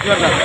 చెప్పండి.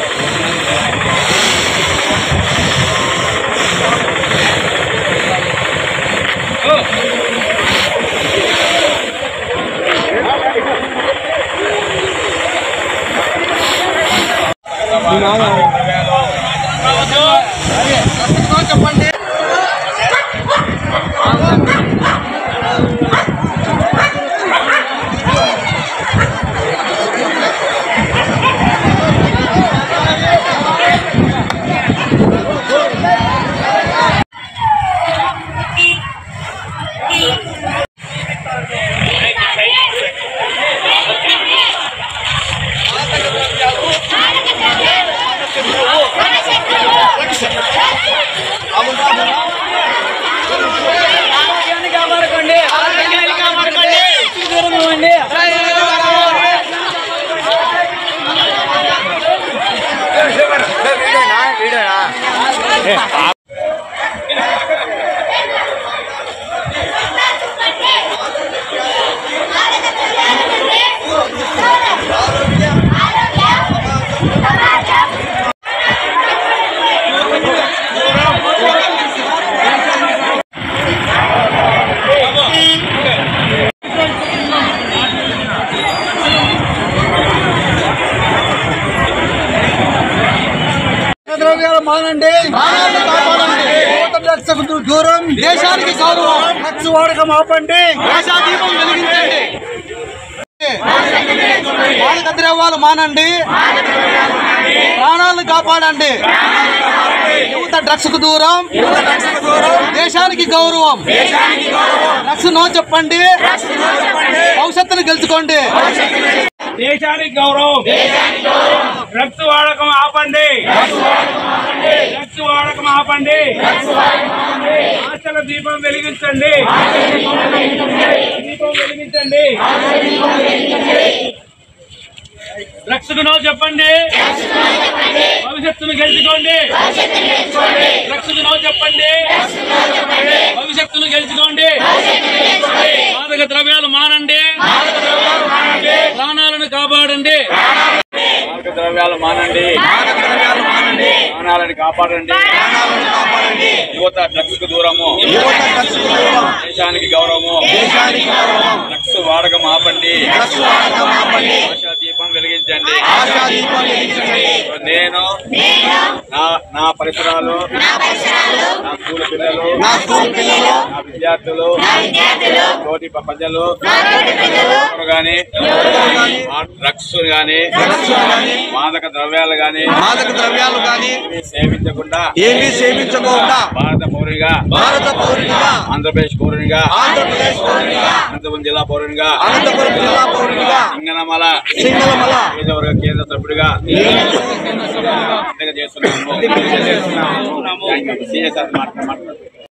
మానండి, డ్రగ్స్కు దూరం, దేశానికి గౌరవం, డ్రగ్స్ వాడకం ఆపండి, ఆశాదీపం వెలిగించండి, మాదక ద్రవ్యాలు మానండి, ప్రాణాలను కాపాడండి, యువత డ్రగ్స్ కు దూరం, దేశానికి గౌరవం, డ్రగ్స్ నో చెప్పండి, భవిష్యత్తును గెలుచుకోండి. దేశానికి గౌరవం, డ్రగ్స్ వాడకం ఆపండి, డ్రగ్స్ వాడకం ఆపండి, ఆశల దీపం వెలిగించండి, దీపం వెలిగించండి, డ్రగ్స్ నో చెప్పండి, భవిష్యత్తును గెలుచుకోండి, డ్రగ్స్ నో చెప్పండి, భవిష్యత్తును గెలుచుకోండి, మాదక ద్రవ్యాలు మానండి, ప్రాణాలను కాపాడండి, మాదక ద్రవ్యాలు మానండి, ప్రాణాలను కాపాడండి, యువత డ్రగ్స్ కు దూరము, దేశానికి గౌరవము, డ్రగ్స్ వాడకం ఆపండి, ఆశా దీపం వెలిగించండి. నేను నా పరిసరాలు, నా స్కూల్ పిల్లలు, నా విద్యార్థులు, తోటి ప్రజలు గాని డ్రగ్స్ గాని మాదక ద్రవ్యాలు గాని సేవించకుండా భారత పౌరునిగా, ఆంధ్రప్రదేశ్ పౌరునిగా, అనంతపురం జిల్లా పౌరునిగా, సింగనమల నియోజకవర్గ కేంద్ర సభ్యుడిగా చేస్తున్నాము.